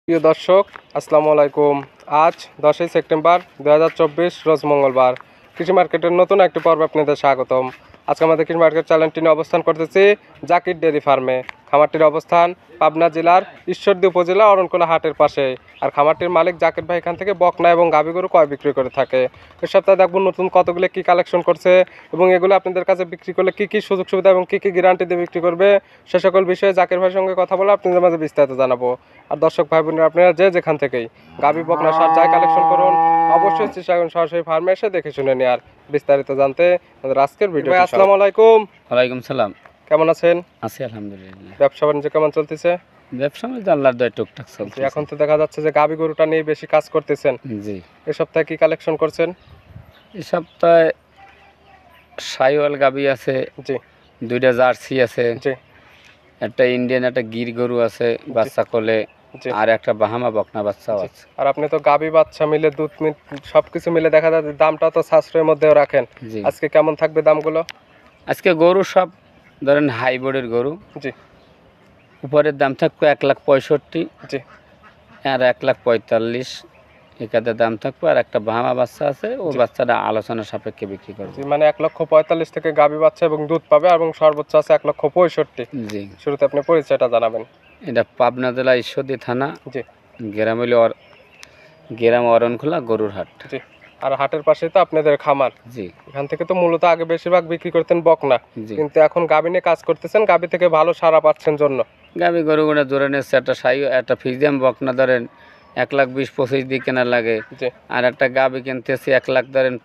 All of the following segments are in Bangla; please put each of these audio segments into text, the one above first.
প্রিয় দর্শক, আসসালামু আলাইকুম। আজ 10ই সেপ্টেম্বর 2024 রোজ মঙ্গলবার। কৃষি মার্কেটের নতুন একটি পর্ব আপনাদের স্বাগতম। আজকে আমাদের কৃষি মার্কেট চ্যানেলটি নিয়ে অবস্থান করতেছি জাকির ডেয়ারি ফার্মে। খামারটির অবস্থান পাবনা জেলার ঈশ্বরদী উপজেলা অরণখোলা হাটের পাশে। আর খামারটির মালিক জাকির ভাই এখান থেকে বকনা এবং গাভী গরু ক্রয় বিক্রি করে থাকে। এই সপ্তাহে দেখব নতুন কতগুলো কী কালেকশন করছে এবং এগুলো আপনাদের কাছে বিক্রি করলে কী কী সুযোগ সুবিধা এবং কী কী গ্যারান্টি দিয়ে বিক্রি করবে সে সকল বিষয়ে জাকির ভাইয়ের সঙ্গে কথা বলে আপনাদের মাঝে বিস্তারিত জানাবো। আর দর্শক ভাই বোনেরা, আপনারা যে যেখান থেকেই গাভী বকনা সার যাই কালেকশন করুন, অবশ্যই চেষ্টা করুন সরাসরি ফার্মে এসে দেখে শুনে নেওয়ার। বিস্তারিত জানতে আমাদের আজকের ভিডিও। আসসালামু আলাইকুম। ওয়ালাইকুম সালাম। কেমন আছেন? আছি আলহামদুলিল্লাহ। ব্যবসা বাণিজ্য কেমন চলতেছে? ব্যবসা বাণিজ্য আল্লাহর দয়ায় টুকটাক চলছে। এখন তো দেখা যাচ্ছে যে গাভী গরুটা নিয়ে বেশি কাজ করতেছেন। জি। এই সপ্তাহে কি কালেকশন করছেন? এই সপ্তাহে সাইওয়াল গাভী আছে, জি। দুইটা জার্সি আছে, জি। একটা ইন্ডিয়ান একটা গির গরু আছে বাচ্চা কোলে, জি। আর একটা বাহামা বকনা বাচ্চাও আছে। আর আপনি তো গাভী বাচ্চা মিলে দুধ সবকিছু মিলে দেখা যাচ্ছে দামটা তো সাশ্রয়ের মধ্যেও রাখেন। জি। আজকে কেমন থাকবে দামগুলো? আজকে গরু সব ধরেন হাইব্রিডের গরু। জি। উপরের দাম থাকবে 1,65,000। জি। আর 1,45,000 একাদের দাম থাকবে। আর একটা বাহামা বাচ্চা আছে, ও বাচ্চাটা আলোচনা সাপেক্ষে বিক্রি করবে। মানে 1,45,000 থেকে গাভী বাচ্চা এবং দুধ পাবে এবং সর্বোচ্চ আছে 1,65,000। জি। শুরুতে আপনি পরিচয়টা জানাবেন। এটা পাবনা জেলা ঈশ্বরদী থানা, জি। গ্রাম হইল গ্রাম অরণখোলা গরুর হাট। জি। আর হাটের পাশে তো আপনাদের খামার। জি। এখান থেকে তো মূলত আগে বেশিরভাগ বিক্রি করতেন বকনা, জি। কিন্তু এখন গাভী নিয়ে কাজ করতেছেন, গাভী থেকে ভালো সাড়া পাচ্ছেন জন্য। গাভী গরুগুলো ধরে নিচ্ছে একটা একটা ফিজিয়াম বকনা ধরেন 1,20,25 দিয়ে কেনা লাগে। জি। আর একটা গাভী কিনতেছি 1,00,000 ধরেন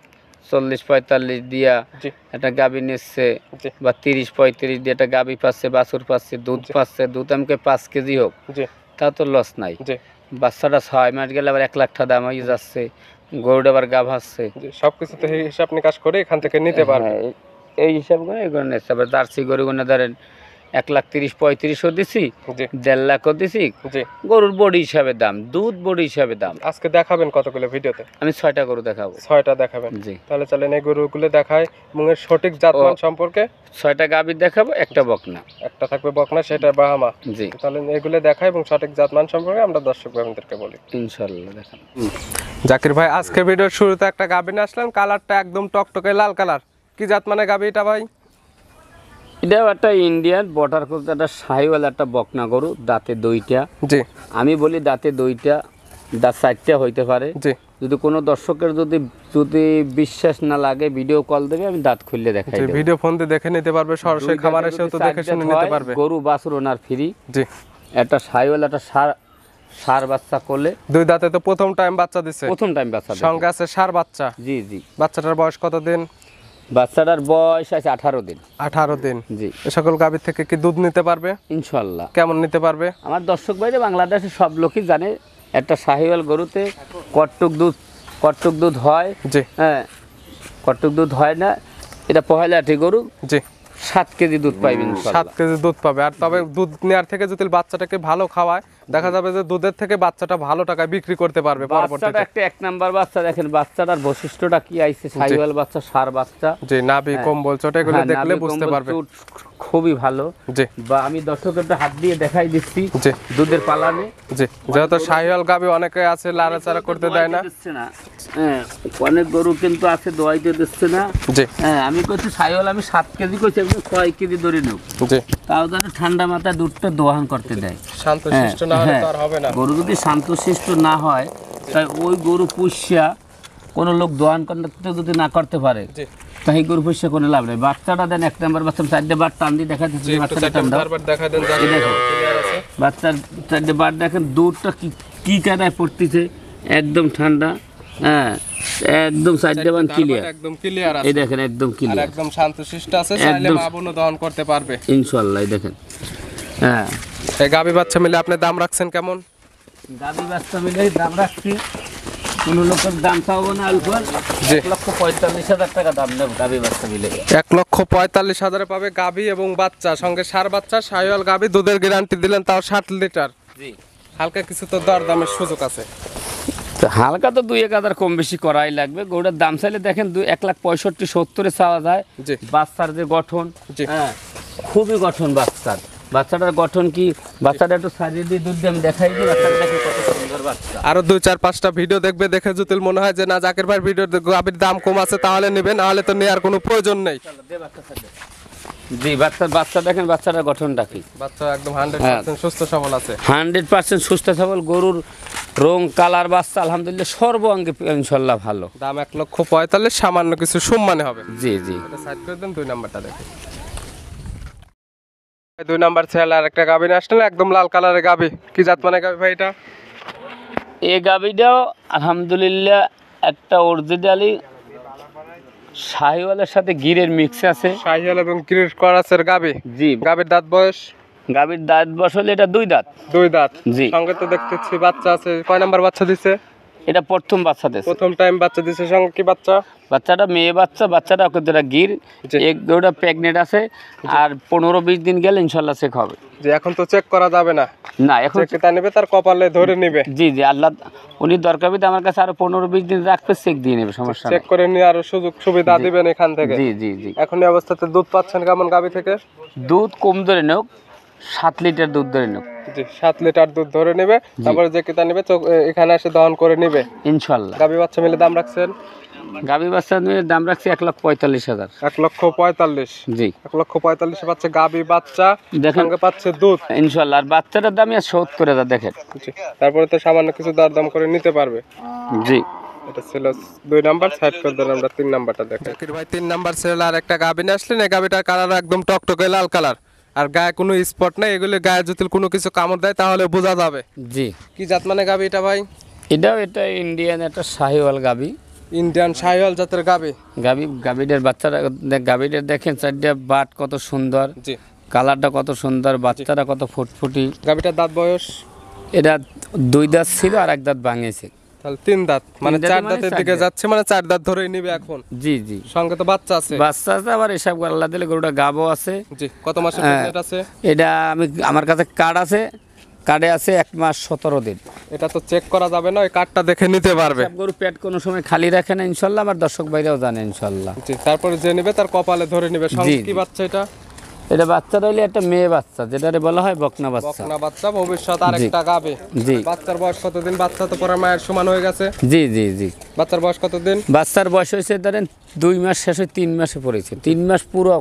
40-45 দিয়া জি। একটা গাভী নিচ্ছে, জি। বা 30-35 দিয়ে একটা গাভী পাচ্ছে, বাছুর পাচ্ছে, দুধ পাচ্ছে। দুধ আমাকে 5 কেজি হোক, জি। তা তো লস নাই। জি। বাচ্চাটা 6 মাস গেলে আবার 1,00,000 টাকা দাম হয়ে যাচ্ছে, গরুটা আবার গাভ আসছে। সবকিছু তো হিসাব নিকাশ করে এখান থেকে নিতে পারবে। এই হিসাব করে এগুলো নিচ্ছে। আবার জার্সি গরুগুলো ধরেন 1,30,000-35,000 দিছি, জি। 1,50,000 দিছি। জি। গরুর বডি হিসাবে দাম, দুধ বডি হিসাবে দাম। আজকে দেখাবেন কতগুলো ভিডিওতে? আমি 6টা গরু দেখাবো। 6টা দেখাবেন? জি। তাহলে চলেন এই গরুগুলো দেখায় এবং এর সঠিক জাতমান সম্পর্কে। 6টা গাভী দেখাবো, একটা বকনা। একটা থাকবে বকনা, সেটা বাহামা। জি। তাহলে এগুলো দেখায় এবং সঠিক জাতমান সম্পর্কে আমরা দর্শক ভাইদেরকে বলি ইনশাআল্লাহ দেখাবো। জাকির ভাই, আজকে ভিডিওর শুরুতে একটা গাভী নিয়ে আসলেন, কালারটা একদম টকটকে লাল কালার। কি জাত মানে গাভী এটা ভাই? এটাও একটা ইন্ডিয়ান বর্ডার করতে একটা সাহিওয়াল একটা বকনা গরু, দাঁতে 2টা। জি। আমি বলি দাঁতে 2টা, দাঁত 4টা হইতে পারে। জি। যদি কোনো দর্শকের যদি বিশ্বাস না লাগে ভিডিও কল দেবে, আমি দাঁত খুললে দেখাই দেব। ভিডিও ফোন দিয়ে দেখে নিতে পারবে, সরাসরি খামার এসেও তো দেখে শুনে নিতে পারবে। গরু বাছুর ওনার ফ্রি। জি। একটা সাইওয়াল একটা সার বাচ্চা কোলে, 2 দাঁতে তো প্রথম টাইম বাচ্চা দিছে। প্রথম টাইম বাচ্চা দিছে। সঙ্গে আছে সার বাচ্চা। জি জি। বাচ্চাটার বয়স কত দিন? বাচ্চাটার বয়স আছে 18 দিন। 18 দিন। জি। এই সকল গাভীর থেকে কি দুধ নিতে পারবে? ইনশাআল্লাহ। কেমন নিতে পারবে? আমার দর্শক ভাইরা বাংলাদেশে সব লোকই জানে একটা সাহিওয়াল গরুতে কট্টুক দুধ হয়। জি। হ্যাঁ, কট্টুক দুধ হয় না। এটা পহেলাটি গরু। জি। 7 কেজি দুধ পাইবেন। 7 কেজি দুধ পাবে। আর তবে দুধ নেওয়ার থেকে যদি বাচ্চাটাকে ভালো খাওয়ায়, দেখা যাবে যে দুধের থেকে বাচ্চাটা ভালো টাকায় বিক্রি করতে পারবে পরবর্তীতে। বাচ্চাটা একটা 1 নাম্বার বাচ্চা। দেখেন বাচ্চাটার বৈশিষ্ট্যটা কি আইছে, সাইওয়াল বাচ্চা, সার বাচ্চা। জি। নাভি কম্বল চট এগুলো দেখলে বুঝতে পারবে। খুবই ভালো। জি। বা আমি দর্শকদের হাত দিয়ে দেখাই দিচ্ছি। জি। দুধের পালানে। জি। যেহেতু সাহিওয়াল গাভী অনেকে আছে লাড়াচাড়া করতে দেয় না। হ্যাঁ, অনেক গরু কিন্তু আছে দোয়াইতে দিচ্ছে না। জি। হ্যাঁ, আমি কইছি সাহিওয়াল আমি 7 কেজি কইছি, আমি 6 কেজি ধরে নেব। জি। তাও যেন ঠান্ডা মাথায় দুধটা দোহান করতে দেয়। শান্তশিষ্ট না হলে তো আর হবে না। গরু যদি শান্তশিষ্ট না হয়, তাই ওই গরু পুষিয়া কোনো লোক দোহান করতে যদি না করতে পারে, জি, তাই গরু পুষিয়া কোনো লাভ নেই। বাচ্চাটা দেন 1 নাম্বার বাচ্চা, 4টে বার টান দিয়ে দেখা দিচ্ছে। বাচ্চাটা টান দাও, দেখা দেন। ক্লিয়ার আছে বাচ্চার 4টে বার দেখেন দুধটা কি কাদায় পড়তেছে, একদম ঠান্ডা। হ্যাঁ, একদম 4টে বার ক্লিয়ার, একদম ক্লিয়ার আছে। এই দেখেন একদম আর ক্লিয়ার, একদম শান্তশিষ্ট আছে, চাইলে মা বোনও দহন করতে পারবে ইনশাআল্লাহ। এই দেখেন। হ্যাঁ, এই গাভী বাচ্চা মিলে আপনি দাম রাখছেন কেমন? গাভী বাচ্চা মিলে দাম রাখছি, কোনো লোকের দাম চাবো না। আলফার 1,45,000 টাকা দাম নেব গাভী বাচ্চা মিলে। 1,45,000 পাবে গাভী এবং বাচ্চা, সঙ্গে সার বাচ্চা, সাহিওয়াল গাভী, দুধের গ্যারান্টি দিলেন, তাও 60 লিটার। জি। হালকা কিছু তো দর দামের সুযোগ আছে। হালকা তো 2-1 কম বেশি করাই লাগবে। গরুটার দাম চাইলে দেখেন 1,65,000-70 চাওয়া যায়। জি। বাচ্চার যে গঠন, জি, হ্যাঁ খুবই গঠন বাচ্চার। বাচ্চাটার গঠন কি, বাচ্চাটা একটু সাজিয়ে দিয়ে দুধ দিয়ে আমি দেখাই দিই, বাচ্চাটা দেখে কত সুন্দর। বাচ্চা। আরো 2-4-5টা ভিডিও দেখবে, দেখে যদি মনে হয় যে না জাকির ভাই ভিডিওর গাভীর দাম কম আছে তাহলে নেবেন, নাহলে তো নেওয়ার কোনো প্রয়োজন নেই। জি বাচ্চা দেখেন, বাচ্চাটা গঠনটা কি, বাচ্চা একদম 100% সুস্থ সবল আছে। 100% সুস্থ সবল গরুর রং কালার বাচ্চা আলহামদুলিল্লাহ সর্বাঙ্গে ইনশাল্লাহ ভালো। দাম 1,45,000, সামান্য কিছু সম্মানে হবে। জি জি এটা সাইড করে দেন, 2 নাম্বারটা দেখেন। 2 নাম্বার ছেলে আর একটা গাভী নিয়ে আসলেন, একদম লাল কালারের গাভী। কি জাত মানে গাভী ভাই এটা? এই গাভীটাও আলহামদুলিল্লাহ একটা অরিজিনালি শাহিওয়ালের সাথে গিরের মিক্স আছে। শাহিওয়াল এবং গির ক্রসের গাভী। জি গাভীর দাঁত বয়স? গাভীর দাঁত বসলে এটা 2 দাঁত। 2 দাঁত। জি সঙ্গে তো দেখতেছি বাচ্চা আছে। কয় নাম্বার বাচ্চা দিছে? এটা প্রথম বাচ্চা দিয়েছে। প্রথম টাইম বাচ্চা দিছে। সঙ্গে কি বাচ্চা? বাচ্চাটা মেয়ে বাচ্চা, বাচ্চাটা ওটা গির, জি। এক ওটা প্রেগনেন্ট আছে, আর 15-20 দিন গেলে ইনশাল্লাহ চেক হবে। যে এখন তো চেক করা যাবে না, না এখন চেক তা নেবে তার কপালে ধরে নেবে। জি জি আল্লাহ উনি দরকার বিধে আমার কাছে আরো 15-20 দিন রাখবে, চেক দিয়ে নেবে, সমস্যা চেক নেই। করে নিয়ে আরো সুযোগ সুবিধা দিবেন এখান থেকে। জি জি জি এখন এই অবস্থাতে দুধ পাচ্ছেন কেমন গাভী থেকে? দুধ কম ধরে নেওক, 7 লিটার দুধ ধরে নেওক। জি 7 লিটার দুধ ধরে নেবে, তারপরে যে কিতা নেবে এখানে এসে দহন করে নেবে ইনশাল্লাহ। গাভী বাচ্চা মিলে দাম রাখছেন? গাভী বাচ্চা নিয়ে দাম রাখছি 1,45,000। 1,45,000। জি 1,45,000 পাচ্ছে গাভী বাচ্চা, দেখেন সঙ্গে পাচ্ছে দুধ ইনশাল্লাহ। আর বাচ্চাটার দাম 70,000 দেখেন। জি, তারপরে তো সামান্য কিছু দরদাম করে নিতে পারবে। জি এটা ছিল 2 নাম্বার, সাইড করে দেন। আমরা 3 নাম্বারটা দেখেন। জাকির ভাই 3 নাম্বার ছিল আর একটা গাভী নিয়ে আসলেন। এই গাভীটার কালার একদম টকটকে লাল কালার, আর গায়ে কোনো স্পট নাই। এগুলো গায়ে যদি কোনো কিছু কামড় দেয় তাহলে বোঝা যাবে। জি কি জাত মানে গাভী এটা ভাই? এটা ইন্ডিয়ান একটা শাহিওয়াল গাভী। ইন্ডিয়ান শাহিওয়াল জাতের গাভী। গাভীটার বাচ্চারা গাভীটা দেখেন, চারটা বাট কত সুন্দর, জি কালারটা কত সুন্দর, বাচ্চারা কত ফুটফুটি। গাভীটার দাঁত বয়স? এটা 2 দাঁত ছিল আর 1 দাঁত ভাঙেছে। তাহলে 3 দাঁত, মানে 4 মানে দাঁতের 4 দিকে দাঁত। যাচ্ছে, মানে 4 দাঁত ধরেই নিবে এখন। জি জি সঙ্গে তো বাচ্চা আছে। বাচ্চা আছে, আবার এসব আল্লাহ দিলে গরুটা গাবও আছে। জি কত মাসের প্রেগন্যান্ট আছে? এটা আমার কাছে কার্ড আছে, কার্ডে আছে 1 মাস 17 দিন। এটা তো চেক করা যাবে না, ওই কার্ডটা দেখে নিতে পারবে। সব গরু পেট কোনো সময় খালি রাখে না ইনশাল্লাহ, আমার দর্শক ভাইরাও জানে ইনশাল্লাহ। জি তারপরে যে নেবে তার কপালে ধরে নেবে। সঙ্গে জি, কি জি। বাচ্চা এটা? এটা বাচ্চাটা হইলে একটা মেয়ে বাচ্চা, যেটারে বলা হয় বকনা বাচ্চা। বকনা বাচ্চা, ভবিষ্যৎ আরেকটা গাবে। জি বাচ্চার বয়স কতদিন? বাচ্চা তো পরে মায়ের সমান হয়ে গেছে। জি জি জি বাচ্চার বয়স কতদিন? বাচ্চার বয়স হয়েছে ধরেন 2 মাস শেষ হয়ে 3 মাসে পড়েছে, 3 মাস পুরো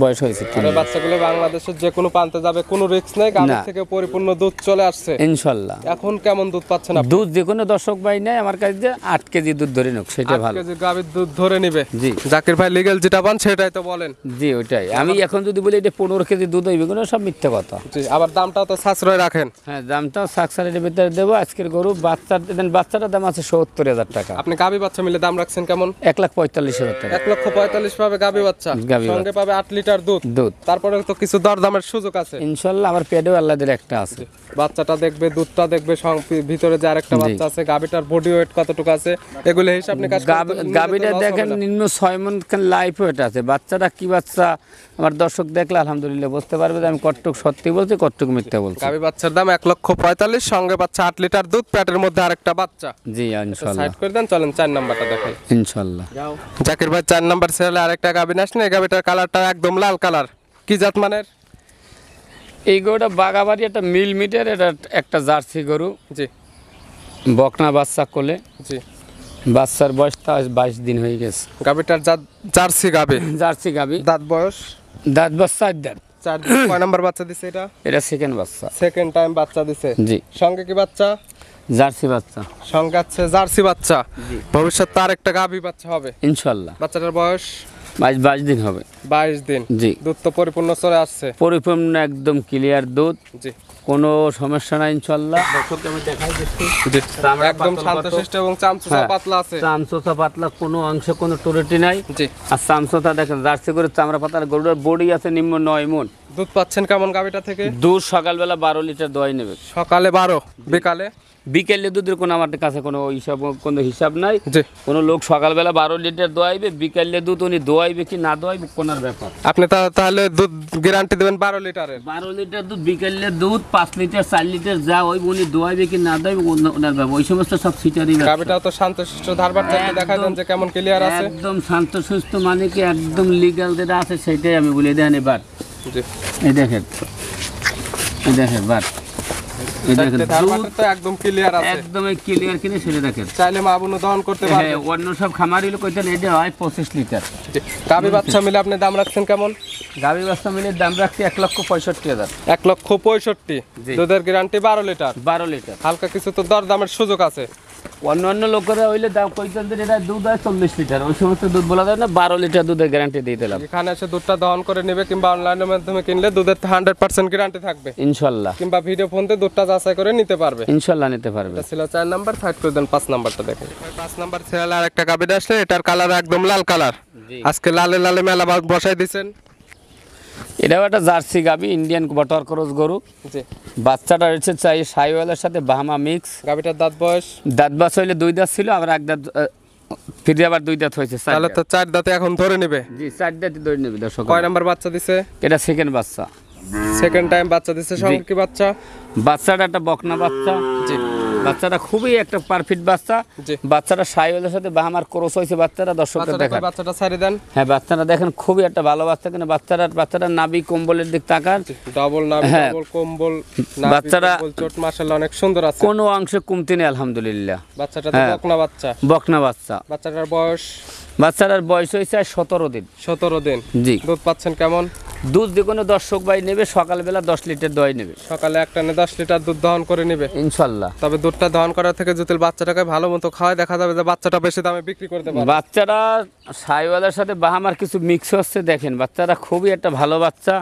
বয়স হয়েছে। আর এই বাচ্চাগুলো বাংলাদেশের যে কোনো প্রান্তে যাবে, কোনো রিস্ক নেই, গাভী না। থেকে পরিপূর্ণ দুধ চলে আসছে ইনশাল্লাহ। এখন কেমন দুধ পাচ্ছেন আপনি? দুধ যে কোনো দর্শক ভাই নেয় আমার কাছে যে 8 কেজি দুধ ধরে নোক, সেটা 8 ভালো। কেজি গাভীর দুধ ধরে নিবে। জি জাকির ভাই লিগ্যাল যেটা পান সেটাই তো বলেন। জি ওইটাই। আমি এখন যদি বলি এটা 15 কেজি দুধ হইবে, কোনো সব মিথ্যা কথা। জি আবার দামটাও তো সাশ্রয় রাখেন। হ্যাঁ দামটাও সাকসারের ভিতরে দেবো। আজকের গরু বাচ্চাটার দাম আছে 70,000 টাকা। আপনি গাভী বাচ্চা মিলে দাম রাখছেন কেমন? 1,45,000 টাকা 1,45,000 পাবে গাভী বাচ্চা, গাভী সঙ্গে পাবে 8 লিটার দুধ। দুধ তারপরে তো কিছু দরদামের সুযোগ আছে ইনশাল্লাহ। আমার পেটেও আল্লাহ দিলে একটা আছে। বাচ্চাটা দেখবে, দুধটা দেখবে, ভিতরে যে আরেকটা জি। বাচ্চা আছে, গাভীটার বডি ওয়েট কতটুকু আছে, এগুলো হিসাব নিকাশ করে তো নিলে তো গাভীটা loss দেখেন হবে না। নিম্ন 6 মণ লাইফ ওয়েট আছে। বাচ্চাটা কি বাচ্চা আমার দর্শক দেখলে আলহামদুলিল্লাহ বুঝতে পারবে যে আমি কতটুক সত্যি বলছি কতটুক মিথ্যা বলছি। গাভী বাচ্চার দাম 1,45,000, সঙ্গে পাচ্ছে 8 লিটার দুধ, পেটের মধ্যে আরেকটা বাচ্চা। জি ইনশাল্লাহ সাইড করে দেন, চলেন 4 নাম্বারটা দেখাই। ইনশাল্লাহ। জাকির ভাই 4 নাম্বার ছেলে আরেকটা গাভী আসলে, এই গাভীটার কালারটা একদম লাল কালার। কি জাত মানের? এই গরুটা বাগাবাড়ি একটা মিল মিটার, এটা একটা জার্সি গরু। জি বকনা বাচ্চা কোলে, জি বাচ্চার বয়স তো আজ 22 দিন হয়ে গেছে। গাভীটার জাত জার্সি গাভী। জার্সি গাভী, দাঁত বয়স? দাঁত বাচ্চা 4 দাঁত। 4 দিন। কয় নাম্বার বাচ্চা দিছে এটা? এটা সেকেন্ড বাচ্চা। সেকেন্ড টাইম বাচ্চা দিছে। জি সঙ্গে কি বাচ্চা? জার্সি বাচ্চা। সঙ্গে আছে জার্সি বাচ্চা। ভবিষ্যৎ তার একটা গাভী বাচ্চা হবে ইনশাল্লাহ। বাচ্চাটার বয়স? 22 দিন হবে। 22 দিন। জি দুধ তো পরিপূর্ণ চলে আসছে। পরিপূর্ণ একদম ক্লিয়ার দুধ, জি কোনো সমস্যা নাই ইনশাল্লাহ। দর্শককে আমি দেখাই দিচ্ছি, জি চামড়া একদম পাতলা শান্তশিষ্ট এবং চামচুচা হ্যাঁ। পাতলা আছে। চামচোচা পাতলা, কোনো অংশে কোনো টুরেটি নাই। জি আর চামচোচা দেখেন, জার্সি করে চামড়া পাতার গরুটার বডি আছে নিম্ন 9 মণ। দুধ পাচ্ছেন কেমন গাভীটা থেকে? দুধ সকালবেলা 12 লিটার দোয়াই নেবে। সকালে 12, বিকালে? বিকেলে দুধের কোনো আমার কাছে কোনো হিসাব নাই। জি কোনো লোক সকালবেলা 12 লিটার দোয়াইবে, বিকেলে দুধ উনি দোয়াইবে কি না দোয়াইবে কোনার ব্যাপার। আপনি তাহলে দুধ গ্যারান্টি দেবেন 12 লিটারের? 12 লিটার দুধ, বিকেলে দুধ 5 লিটার 4 লিটার যা ওই উনি দোয়াইবে কি না দোয়াইবে ওনার ব্যাপার। ওই সমস্ত সব সিটারই গাভীটা তো শান্তশিষ্ট, ধারবার চাইতে দেখা দেন যে কেমন ক্লিয়ার আছে। একদম শান্ত সুস্থ, মানে কি একদম লিগ্যাল যেটা আছে সেটাই আমি বলে দেন। এবার জি এই দেখেন, এই দেখেন বার এই দেখেন ধার দুধ বাটের তো একদম ক্লিয়ার আছে, একদম ক্লিয়ার কিনে সেটা দেখেন। চাইলে মা বোনও দহন করতে পারবে। হ্যাঁ, অন্য সব খামারি লোক কইতেন এটা হয় 25 লিটার। জি। গাভী বাচ্চা মিলে আপনি দাম রাখছেন কেমন? গাভী বাচ্চা মিলে দাম রাখছি 1,65,000। 1,65,000। জি। দুধের গ্যারান্টি 12 লিটার। 12 লিটার। হালকা কিছু তো দর দামের সুযোগ আছে। অন্য লোকেরা হইলে দাম কইতেন যে এটা দুধ হয় 40 লিটার, ওই সমস্ত দুধ বলা যায় না, 12 লিটার দুধের গ্যারান্টি দিয়ে দিলাম এখানে এসে দুধটা দহন করে নেবে কিংবা অনলাইনের মাধ্যমে কিনলে দুধের 100% গ্যারান্টি থাকবে ইনশাল্লাহ। কিংবা ভিডিও ফোন দিয়ে দুধটা যাচাই করে নিতে পারবে। ইনশাল্লাহ নিতে পারবে। এটা ছিল 4 নাম্বার, সাইড করে দেন 5 নাম্বারটা দেখেন। 5 নাম্বার ছেলে আর একটা গাভী আসলে এটার কালার একদম লাল কালার। জি। আজকে লালে লালে মেলা বসাই দিয়েছেন। এটাও একটা জার্সি গাভী, ইন্ডিয়ান বটর ক্রস গরু। জি। বাচ্চাটা রয়েছে চাই সাইওয়ালের সাথে বাহামা মিক্স। গাভীটার দাঁত বয়স? দাঁত বাস হইলে 2 দাঁত ছিল, আবার 1 দাঁত ফিরে আবার 2 দাঁত হয়েছে। তাহলে তো 4 দাঁতে এখন ধরে নেবে। জি, 4 দাঁতই ধরে নেবে দর্শক। কয় নাম্বার বাচ্চা দিছে? এটা সেকেন্ড বাচ্চা। সেকেন্ড টাইম বাচ্চা দিছে। সঙ্গে কি বাচ্চা? বাচ্চাটা একটা বকনা বাচ্চা। জি। বাচ্চাটা খুবই একটা পারফেক্ট বাচ্চা। জি। বাচ্চাটা সাইওয়ালের সাথে বাহামার ক্রস হয়েছে। বাচ্চাটা দর্শকদের দেখেন। বাচ্চাটা ছাড়ে দেন। হ্যাঁ, বাচ্চাটা দেখেন খুবই একটা ভালো বাচ্চা, কিন্তু বাচ্চাটার নাভি কম্বলের দিক তাকান। ডাবল নাভি, হ্যাঁ। ডাবল কম্বল, বাচ্চাটা চোট মাশাআল্লাহ অনেক সুন্দর আছে। কোনো অংশে কমতি নেই আলহামদুলিল্লাহ। বাচ্চাটা তো হ্যাঁ। বকনা বাচ্চা। বকনা বাচ্চা। বাচ্চাটার বয়স? বাচ্চাটার বয়স হয়েছে 17 দিন। 17 দিন। জি। দুধ পাচ্ছেন কেমন? দুধ যে কোনো দর্শক ভাই নেবে সকালবেলা 10 লিটার দই নেবে। সকালে এক টানে 10 লিটার দুধ দহন করে নেবে ইনশাল্লাহ। তবে দুধটা দহন করার থেকে যদি বাচ্চাটাকে ভালো মতো খাওয়ায় দেখা যাবে যে বাচ্চাটা বেশি দামে বিক্রি করতে পারবে। বাচ্চারা সাইওয়ালের সাথে বাহামার কিছু মিক্স হচ্ছে দেখেন। বাচ্চারা খুবই একটা ভালো বাচ্চা।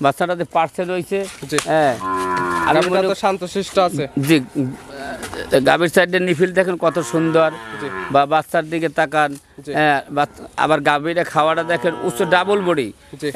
বাচ্চাটাতে পার্সে রয়েছে। জি। হ্যাঁ, আমি গাভীটা তো শান্তশিষ্ট আছে। জি, গাভীর সাইডের নিফিল দেখেন কত সুন্দর। জি। বা বাচ্চার দিকে তাকান। জি। হ্যাঁ, আবার গাভীরা খাওয়াটা দেখেন উচ্চ ডাবল বডি। জি।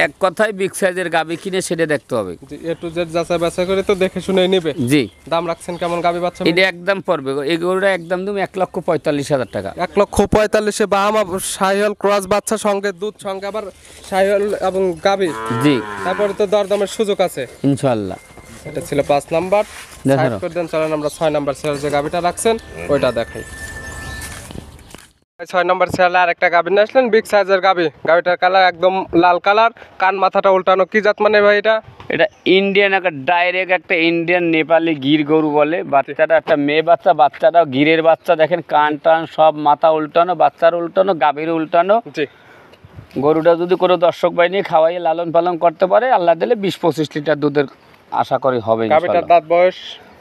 এক কথায় বিগ সাইজের গাভী কিনে সেটা দেখতে হবে। জি, এ টু জেড যাচাই বাছাই করে তো দেখে শুনে নেবে। জি। দাম রাখছেন কেমন গাভী বাচ্চা? এটা একদম পড়বে, এই গরুটা একদম তুমি 1,45,000 টাকা। 1,45,000 বাহামা শাহিওয়াল ক্রস বাচ্চা, সঙ্গে দুধ, সঙ্গে আবার শাহিওয়াল এবং গাভী। জি। তারপরে তো দরদামের সুযোগ আছে ইনশাআল্লাহ। এটা ছিল 5 নাম্বার। দেখো। সাইড করে দেন। চলেন আমরা 6 নাম্বার সেল যে গাভীটা রাখছেন ওইটা দেখাই। 6 নাম্বার সেলে আর একটা গাভী নিয়ে আসলেন, বিগ সাইজের গাভী। গাভীটার কালার একদম লাল কালার, কান মাথাটা উল্টানো। কি জাত মানে ভাই এটা? এটা ইন্ডিয়ান একটা ডাইরেক্ট একটা ইন্ডিয়ান নেপালি গির গরু বলে। বাচ্চাটা একটা মেয়ে বাচ্চা, বাচ্চাটা গিরের বাচ্চা দেখেন, কান টান সব মাথা উল্টানো, বাচ্চার উল্টানো, গাভীর উল্টানো। জি। গরুটা যদি কোনো দর্শক ভাই নিয়ে খাওয়াইয়ে লালন পালন করতে পারে, আল্লাহ দিলে 20-25 লিটার দুধের আশা করি হবে। গাভীটার দাঁত বয়স?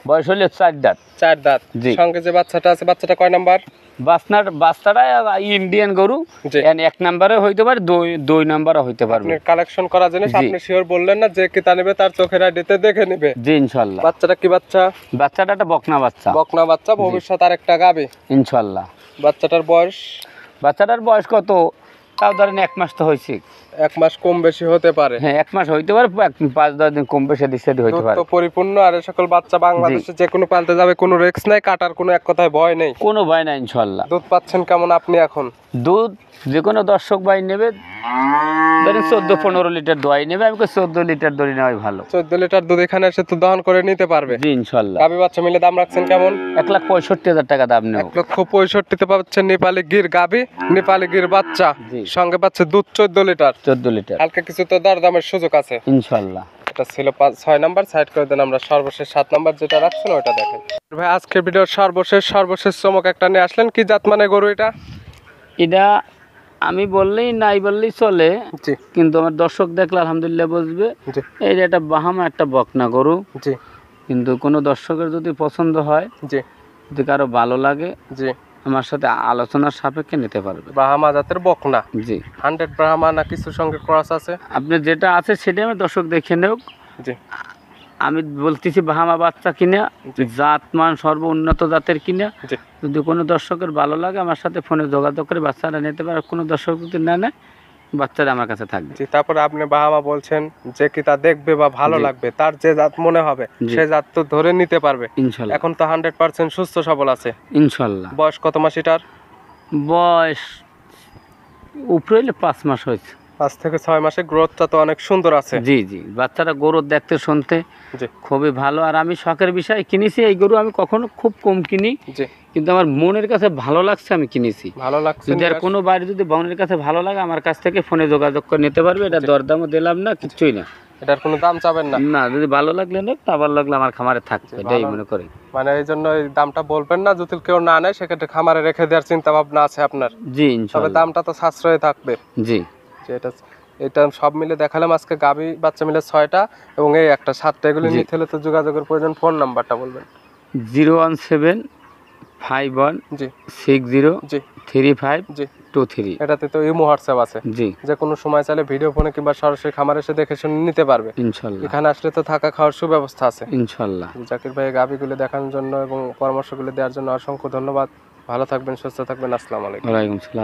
বয়স হলে 4 দাঁত। 4 দাঁত। জি। সঙ্গে যে বাচ্চাটা আছে, বাচ্চাটা কয় নাম্বার? বাচ্চাটা ইন্ডিয়ান গরু। জি। 1 নাম্বারে হইতে পারে, 2 নাম্বারে হইতে পারবে। আপনি কালেকশন করা জিনিস জি। আপনি শিওর বললেন না, যে কিতা নেবে তার চোখের আইডিতে দেখে নেবে। জি ইনশাআল্লাহ। বাচ্চাটা কি বাচ্চা? বাচ্চাটা একটা বকনা বাচ্চা। বকনা বাচ্চা, ভবিষ্যৎ আর একটা গাভী ইনশাআল্লাহ। বাচ্চাটার বয়স? বাচ্চাটার বয়স কত? তাও ধরেন 1 মাস তো হয়েছে। 1 মাস কম বেশি হতে পারে। হ্যাঁ, 1 মাস হইতে পারে, 5-10 দিন কম বেশি দিচ্ছে হইতে দুধ পারে। তো পরিপূর্ণ। আর এই সকল বাচ্চা বাংলাদেশে যে কোনো পালতে যাবে, কোনো রিস্ক নাই, কাটার কোনো এক কথায় ভয় নেই। কোনো ভয় নাই ইনশাআল্লাহ। দুধ পাচ্ছেন কেমন আপনি এখন? দুধ যে কোনো দর্শক ভাই নেবে ধরেন 14-15 লিটার দোয়াই নেবে, আমি 14 লিটার দড়ি নেওয়াই ভালো। 14 লিটার দুধ এখানে এসে তো দহন করে নিতে পারবে। জি ইনশাআল্লাহ। গাভী বাচ্চা মিলে দাম রাখছেন কেমন? 1,65,000 টাকা দাম নেব। 1,65,000 পাচ্ছেন নেপালি গির গাভী, নেপালি গির বাচ্চা। জি। সঙ্গে পাচ্ছে দুধ 14 লিটার। 14 লিটার হালকা কিছু তো দরদামের সুযোগ আছে ইনশাআল্লাহ। এটা ছিল 6 নাম্বার। সাইড করে দেন। আমরা সর্বশেষ 7 নাম্বার যেটা রাখছেন ওটা দেখেন। ভাই আজকের ভিডিওর সর্বশেষ চমক একটা নিয়ে আসলেন। কি জাত মানে গরু এটা? এটা আমি বললেই নাই বললেই চলে, জি। কিন্তু আমার দর্শক দেখলে আলহামদুলিল্লাহ বুঝবে। জি। এই যে একটা বাহামা একটা বকনা গরু, জি। কিন্তু কোনো দর্শকের যদি পছন্দ হয়, জি। যদি কারো ভালো লাগে, জি। আমার সাথে আলোচনার সাপেক্ষে নিতে পারবে। ব্রাহ্মা জাতের বকনা। জি। 100 ব্রাহ্মা না কিছুর সঙ্গে ক্রস আছে? আপনি যেটা আছে সেটাই আমি দর্শক দেখে নেব। জি। আমি বলতেছি বাহামা বাচ্চা কিনা, জাত মান সর্বোন্নত জাতের কিনা। জি। যদি কোনো দর্শকের ভালো লাগে আমার সাথে ফোনে যোগাযোগ করে বাচ্চারা নিতে পারে। কোনো দর্শক যদি না নেয়, বাচ্চারা আমার কাছে থাকবে। জি। তারপরে আপনি বাহামা বলছেন যে কি তা দেখবে বা ভালো জি। লাগবে, তার যে জাত মনে হবে জি। সে জাত তো ধরে নিতে পারবে। ইনশাল্লাহ। এখন তো 100% সুস্থ সবল আছে। ইনশাল্লাহ। বয়স কত মাস এটার? বয়স উপরে হইলে 5 মাস হয়েছে। 5 থেকে 6 মাসে গ্রোথটা তো অনেক সুন্দর আছে। জি জি, বাচ্চারা গরু দেখতে শুনতে জি। খুবই ভালো। আর আমি শখের বিষয় কিনেছি এই গরু, আমি কখনো খুব কম কিনি, জি। কিন্তু আমার মনের কাছে ভালো লাগছে আমি কিনেছি। ভালো লাগছে। যদি আর কোনো বাড়ি যদি মনের কাছে ভালো লাগে আমার কাছ থেকে ফোনে যোগাযোগ করে নিতে পারবে। এটা দরদামও দিলাম না, কিছুই না, এটার কোনো দাম চাবেন না? না, যদি ভালো লাগলে না, তা ভালো লাগলে আমার খামারে থাকবে, এটাই ভালো- মনে করি। মানে এই জন্য এই দামটা বলবেন না, যদি কেউ না নেয় সেক্ষেত্রে খামারে রেখে দেওয়ার চিন্তা ভাবনা আছে আপনার? জি, তবে ইনশাআল্লাহ। দামটা তো সাশ্রয় থাকবে। জি, যে এটা এটা সব মিলে দেখালাম আজকে, গাভী বাচ্চা মিলে 6টা এবং এই একটা 7টা। এগুলি জি। নিতে হলে তো যোগাযোগের প্রয়োজন। ফোন নাম্বারটা বলবেন। 01751 জি 60 জি 3523। এটাতে তো ইমো হোয়াটসঅ্যাপ আছে, জি, যে কোনো সময় চাইলে ভিডিও ফোনে কিংবা সরাসরি খামারে এসে দেখে শুনে নিতে পারবে। ইনশাল্লাহ, এখানে আসলে তো থাকা খাওয়ার সুব্যবস্থা আছে। ইনশাল্লাহ। জাকির ভাই গাভীগুলো দেখানোর জন্য এবং পরামর্শগুলো দেওয়ার জন্য অসংখ্য ধন্যবাদ। ভালো থাকবেন, সুস্থ থাকবেন। আসসালামু আলাইকুম। ওয়ালাইকুম সালাম।